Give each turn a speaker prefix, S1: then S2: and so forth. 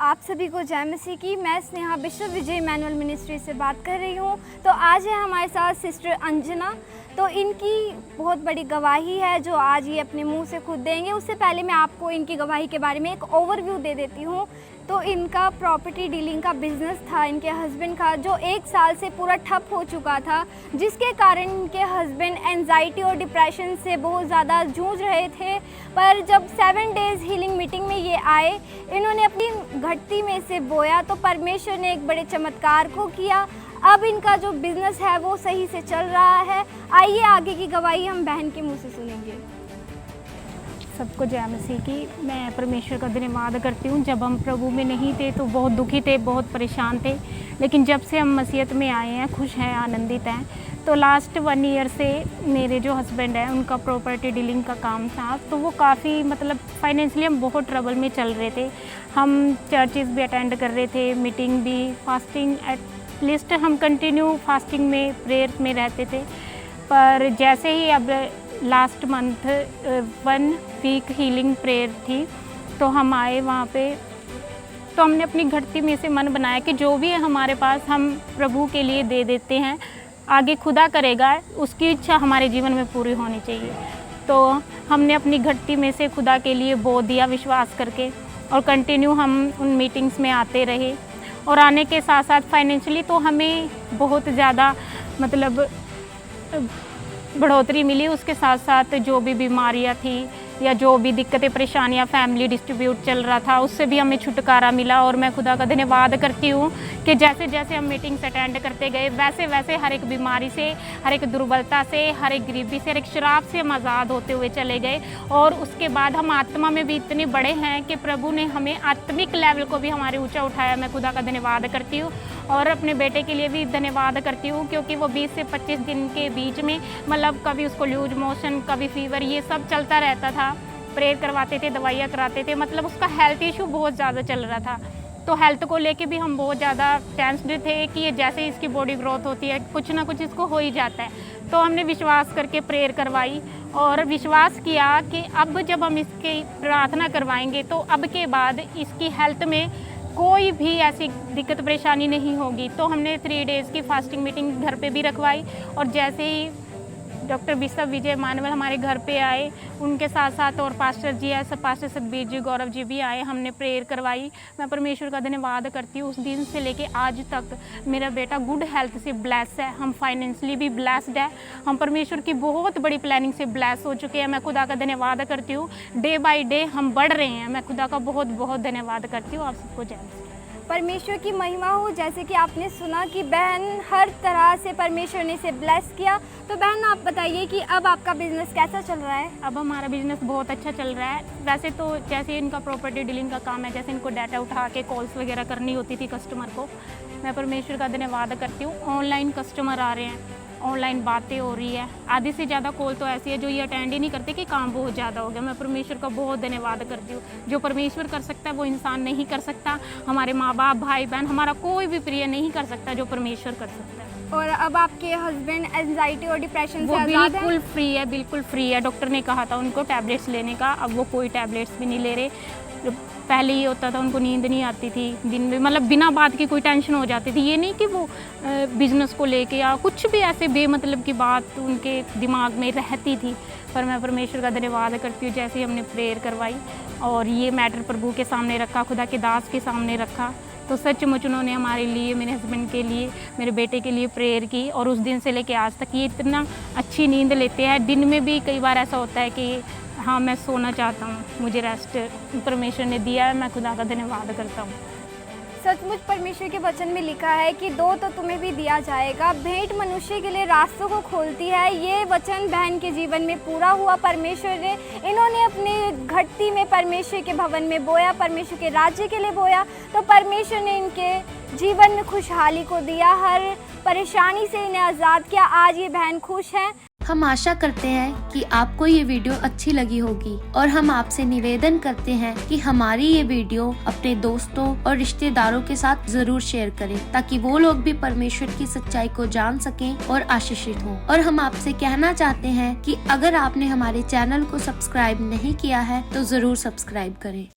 S1: आप सभी को जय मसीह की। मैं स्नेहा विश्व विजय इमैनुअल मिनिस्ट्री से बात कर रही हूँ। तो आज है हमारे साथ सिस्टर अंजना। तो इनकी बहुत बड़ी गवाही है जो आज ये अपने मुंह से खुद देंगे। उससे पहले मैं आपको इनकी गवाही के बारे में एक ओवरव्यू दे देती हूँ। तो इनका प्रॉपर्टी डीलिंग का बिजनेस था इनके हस्बैंड का, जो 1 साल से पूरा ठप हो चुका था, जिसके कारण इनके हस्बैंड एंजाइटी और डिप्रेशन से बहुत ज़्यादा जूझ रहे थे। पर जब 7 डेज़ हीलिंग मीटिंग में ये आए, इन्होंने अपनी घटती में से बोया तो परमेश्वर ने एक बड़े चमत्कार को किया। अब इनका जो बिज़नेस है वो सही से चल रहा है। आइए आगे की गवाही हम बहन के मुँह से सुनेंगे।
S2: सबको जय मसीह की। मैं परमेश्वर का धन्यवाद करती हूँ। जब हम प्रभु में नहीं थे तो बहुत दुखी थे, बहुत परेशान थे, लेकिन जब से हम मसीहत में आए हैं, खुश हैं, आनंदित हैं। तो लास्ट 1 ईयर से मेरे जो हस्बैंड हैं उनका प्रॉपर्टी डीलिंग का काम था, तो वो काफ़ी फाइनेंशियली हम बहुत ट्रबल में चल रहे थे। हम चर्चेस भी अटेंड कर रहे थे, मीटिंग भी, फास्टिंग एटलीस्ट हम कंटिन्यू फास्टिंग में, प्रेयर में रहते थे। पर जैसे ही अब last month 1 week healing prayer थी, तो हम आए वहाँ पे, तो हमने अपनी घटती में से मन बनाया कि जो भी है हमारे पास हम प्रभु के लिए दे देते हैं, आगे खुदा करेगा, उसकी इच्छा हमारे जीवन में पूरी होनी चाहिए। तो हमने अपनी घटती में से खुदा के लिए बो दिया विश्वास करके, और कंटिन्यू हम उन मीटिंग्स में आते रहे। और आने के साथ साथ फाइनेंशियली तो हमें बहुत ज़्यादा बढ़ोतरी मिली। उसके साथ साथ जो भी बीमारियां थी या जो भी दिक्कतें परेशानियां, फैमिली डिस्ट्रीब्यूट चल रहा था, उससे भी हमें छुटकारा मिला। और मैं खुदा का धन्यवाद करती हूँ कि जैसे जैसे हम मीटिंग्स अटेंड करते गए, वैसे वैसे हर एक बीमारी से, हर एक दुर्बलता से, हर एक गरीबी से, हर एक शराब से हम आज़ाद होते हुए चले गए। और उसके बाद हम आत्मा में भी इतने बड़े हैं कि प्रभु ने हमें आत्मिक लेवल को भी हमारे ऊँचा उठाया। मैं खुदा का धन्यवाद करती हूँ। और अपने बेटे के लिए भी धन्यवाद करती हूँ, क्योंकि वो 20 से 25 दिन के बीच में कभी उसको लूज मोशन, कभी फीवर, ये सब चलता रहता था। प्रेयर करवाते थे, दवाइयाँ कराते थे, उसका हेल्थ इशू बहुत ज़्यादा चल रहा था। तो हेल्थ को लेके भी हम बहुत ज़्यादा टेंस्ड थे कि ये जैसे इसकी बॉडी ग्रोथ होती है, कुछ ना कुछ इसको हो ही जाता है। तो हमने विश्वास करके प्रेयर करवाई और विश्वास किया कि अब जब हम इसकी प्रार्थना करवाएंगे तो अब के बाद इसकी हेल्थ में कोई भी ऐसी दिक्कत परेशानी नहीं होगी। तो हमने 3 डेज़ की फास्टिंग मीटिंग घर पे भी रखवाई। और जैसे ही डॉक्टर विश्व विजय इमैनुअल हमारे घर पे आए, उनके साथ साथ और पास्टर जी है, पास्टर सतबीर जी, गौरव जी भी आए, हमने प्रेयर करवाई। मैं परमेश्वर का धन्यवाद करती हूँ। उस दिन से लेके आज तक मेरा बेटा गुड हेल्थ से ब्लेस है। हम फाइनेंशियली भी ब्लेस्ड है। हम परमेश्वर की बहुत बड़ी प्लानिंग से ब्लेस हो चुके हैं। मैं खुदा का धन्यवाद करती हूँ। डे बाई डे हम बढ़ रहे हैं। मैं खुदा का बहुत बहुत धन्यवाद करती हूँ। आप सबको जय मसीह।
S1: परमेश्वर की महिमा हो। जैसे कि आपने सुना कि बहन हर तरह से परमेश्वर ने इसे ब्लेस किया। तो बहन आप बताइए कि अब आपका बिजनेस कैसा चल रहा है?
S2: अब हमारा बिजनेस बहुत अच्छा चल रहा है। वैसे तो जैसे इनका प्रॉपर्टी डीलिंग का काम है, जैसे इनको डाटा उठा के कॉल्स वगैरह करनी होती थी कस्टमर को, मैं परमेश्वर का धन्यवाद करती हूँ। ऑनलाइन कस्टमर आ रहे हैं, ऑनलाइन बातें हो रही है। आधी से ज़्यादा कॉल तो ऐसी है जो ये अटेंड ही नहीं करते कि काम बहुत ज़्यादा हो गया। मैं परमेश्वर का बहुत धन्यवाद करती हूँ। जो परमेश्वर कर सकता है वो इंसान नहीं कर सकता। हमारे माँ बाप, भाई बहन, हमारा कोई भी प्रिय नहीं कर सकता जो परमेश्वर कर सकता है।
S1: और अब आपके हस्बैंड एंजाइटी और डिप्रेशन से आज़ाद हैं?
S2: बिल्कुल फ्री है, बिल्कुल फ्री है। डॉक्टर ने कहा था उनको टैबलेट्स लेने का, अब वो कोई टैबलेट्स भी नहीं ले रहे। पहले ये होता था उनको नींद नहीं आती थी दिन में, बिना बात की कोई टेंशन हो जाती थी। ये नहीं कि वो बिजनेस को लेके या कुछ भी ऐसे बेमतलब की बात उनके दिमाग में रहती थी। पर मैं परमेश्वर का धन्यवाद करती हूँ, जैसे ही हमने प्रेयर करवाई और ये मैटर प्रभु के सामने रखा, खुदा के दास के सामने रखा, तो सचमुच उन्होंने हमारे लिए, मेरे हस्बैंड के लिए, मेरे बेटे के लिए प्रेयर की। और उस दिन से लेके आज तक ये इतना अच्छी नींद लेते हैं। दिन में भी कई बार ऐसा होता है कि हाँ मैं सोना चाहता हूँ, मुझे रेस्ट परमेश्वर ने दिया है। मैं खुदा का धन्यवाद करता हूँ।
S1: सचमुच परमेश्वर के वचन में लिखा है कि दो तो तुम्हें भी दिया जाएगा। भेंट मनुष्य के लिए रास्तों को खोलती है। ये वचन बहन के जीवन में पूरा हुआ। परमेश्वर ने, इन्होंने अपने घटती में परमेश्वर के भवन में बोया, परमेश्वर के राज्य के लिए बोया, तो परमेश्वर ने इनके जीवन में खुशहाली को दिया, हर परेशानी से इन्हें आज़ाद किया। आज ये बहन खुश है।
S3: हम आशा करते हैं कि आपको ये वीडियो अच्छी लगी होगी और हम आपसे निवेदन करते हैं कि हमारी ये वीडियो अपने दोस्तों और रिश्तेदारों के साथ जरूर शेयर करें, ताकि वो लोग भी परमेश्वर की सच्चाई को जान सकें और आशीषित हों। और हम आपसे कहना चाहते हैं कि अगर आपने हमारे चैनल को सब्सक्राइब नहीं किया है तो जरूर सब्सक्राइब करें।